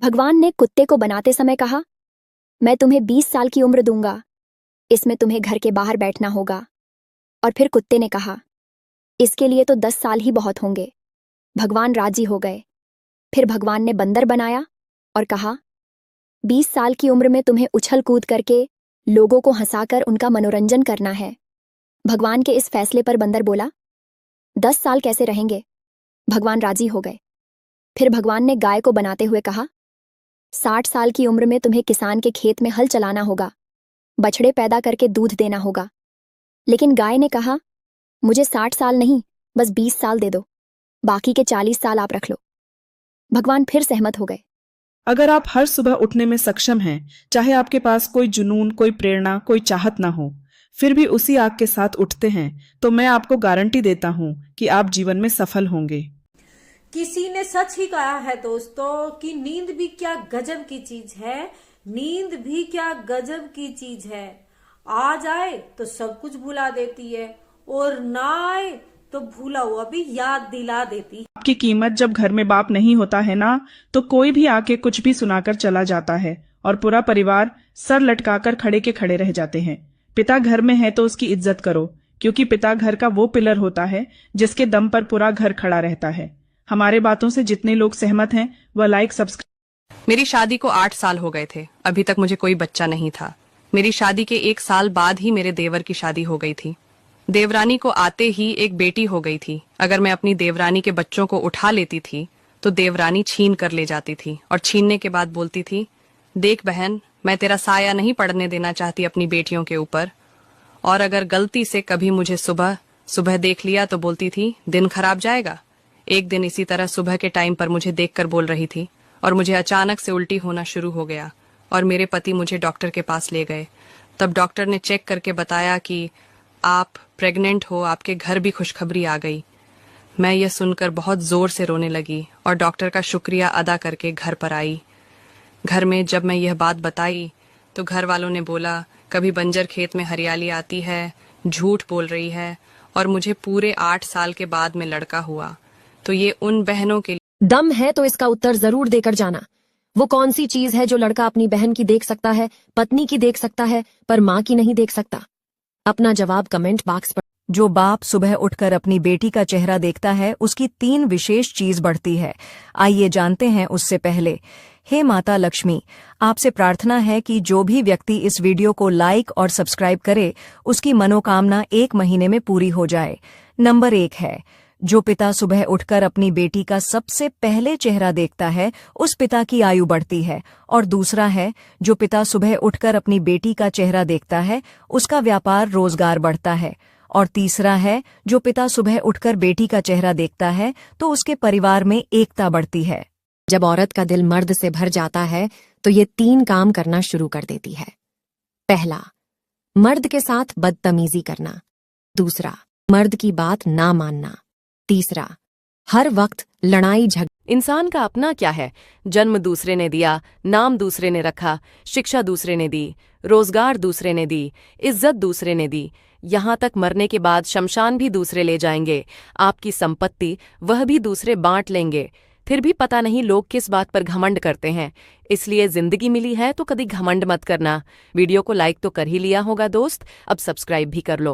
भगवान ने कुत्ते को बनाते समय कहा, मैं तुम्हें 20 साल की उम्र दूंगा, इसमें तुम्हें घर के बाहर बैठना होगा। और फिर कुत्ते ने कहा, इसके लिए तो 10 साल ही बहुत होंगे। भगवान राजी हो गए। फिर भगवान ने बंदर बनाया और कहा, 20 साल की उम्र में तुम्हें उछल कूद करके लोगों को हंसाकर उनका मनोरंजन करना है। भगवान के इस फैसले पर बंदर बोला, 10 साल कैसे रहेंगे। भगवान राजी हो गए। फिर भगवान ने गाय को बनाते हुए कहा, 60 साल की उम्र में तुम्हें किसान के खेत में हल चलाना होगा, बछड़े पैदा करके दूध देना होगा। लेकिन गाय ने कहा, मुझे 60 साल नहीं, बस 20 साल दे दो, बाकी के 40 साल आप रख लो। भगवान फिर सहमत हो गए। अगर आप हर सुबह उठने में सक्षम हैं, चाहे आपके पास कोई जुनून, कोई प्रेरणा, कोई चाहत ना हो, फिर भी उसी आग के साथ उठते हैं, तो मैं आपको गारंटी देता हूं कि आप जीवन में सफल होंगे। किसी ने सच ही कहा है दोस्तों कि नींद भी क्या गजब की चीज है। नींद भी क्या गजब की चीज है। आ जाए तो सब कुछ भुला देती है और ना आए तो भूला हुआ भी याद दिला देती है। आपकी कीमत जब घर में बाप नहीं होता है ना, तो कोई भी आके कुछ भी सुनाकर चला जाता है और पूरा परिवार सर लटकाकर खड़े के खड़े रह जाते हैं। पिता घर में है तो उसकी इज्जत करो, क्योंकि पिता घर का वो पिलर होता है जिसके दम पर पूरा घर खड़ा रहता है। हमारे बातों से जितने लोग सहमत हैं वह लाइक सब्सक्राइब। मेरी शादी को 8 साल हो गए थे, अभी तक मुझे कोई बच्चा नहीं था। मेरी शादी के 1 साल बाद ही मेरे देवर की शादी हो गई थी। देवरानी को आते ही एक बेटी हो गई थी। अगर मैं अपनी देवरानी के बच्चों को उठा लेती थी तो देवरानी छीन कर ले जाती थी और छीनने के बाद बोलती थी, देख बहन, मैं तेरा साया नहीं पड़ने देना चाहती अपनी बेटियों के ऊपर। और अगर गलती से कभी मुझे सुबह सुबह देख लिया तो बोलती थी, दिन खराब जाएगा। एक दिन इसी तरह सुबह के टाइम पर मुझे देखकर बोल रही थी और मुझे अचानक से उल्टी होना शुरू हो गया और मेरे पति मुझे डॉक्टर के पास ले गए। तब डॉक्टर ने चेक करके बताया कि आप प्रेग्नेंट हो, आपके घर भी खुशखबरी आ गई। मैं यह सुनकर बहुत जोर से रोने लगी और डॉक्टर का शुक्रिया अदा करके घर पर आई। घर में जब मैं यह बात बताई तो घर वालों ने बोला, कभी बंजर खेत में हरियाली आती है, झूठ बोल रही है। और मुझे पूरे 8 साल के बाद में लड़का हुआ। तो ये उन बहनों के दम है तो इसका उत्तर जरूर देकर जाना। वो कौन सी चीज है जो लड़का अपनी बहन की देख सकता है, पत्नी की देख सकता है, पर माँ की नहीं देख सकता? अपना जवाब कमेंट बॉक्स पर। जो बाप सुबह उठकर अपनी बेटी का चेहरा देखता है, उसकी 3 विशेष चीज बढ़ती है। आइए जानते हैं उससे पहले। हे माता लक्ष्मी, आपसे प्रार्थना है कि जो भी व्यक्ति इस वीडियो को लाइक और सब्सक्राइब करे, उसकी मनोकामना 1 महीने में पूरी हो जाए। नंबर 1 है, जो पिता सुबह उठकर अपनी बेटी का सबसे पहले चेहरा देखता है, उस पिता की आयु बढ़ती है। और दूसरा है, जो पिता सुबह उठकर अपनी बेटी का चेहरा देखता है, उसका व्यापार रोजगार बढ़ता है। और तीसरा है, जो पिता सुबह उठकर बेटी का चेहरा देखता है तो उसके परिवार में एकता बढ़ती है। जब औरत का दिल मर्द से भर जाता है तो ये 3 काम करना शुरू कर देती है। पहला, मर्द के साथ बदतमीजी करना। दूसरा, मर्द की बात ना मानना। तीसरा, हर वक्त लड़ाई झगड़ा। इंसान का अपना क्या है? जन्म दूसरे ने दिया, नाम दूसरे ने रखा, शिक्षा दूसरे ने दी, रोजगार दूसरे ने दी, इज्जत दूसरे ने दी, यहाँ तक मरने के बाद शमशान भी दूसरे ले जाएंगे। आपकी संपत्ति वह भी दूसरे बांट लेंगे। फिर भी पता नहीं लोग किस बात पर घमंड करते हैं। इसलिए जिंदगी मिली है तो कभी घमंड मत करना। वीडियो को लाइक तो कर ही लिया होगा दोस्त, अब सब्सक्राइब भी कर लो।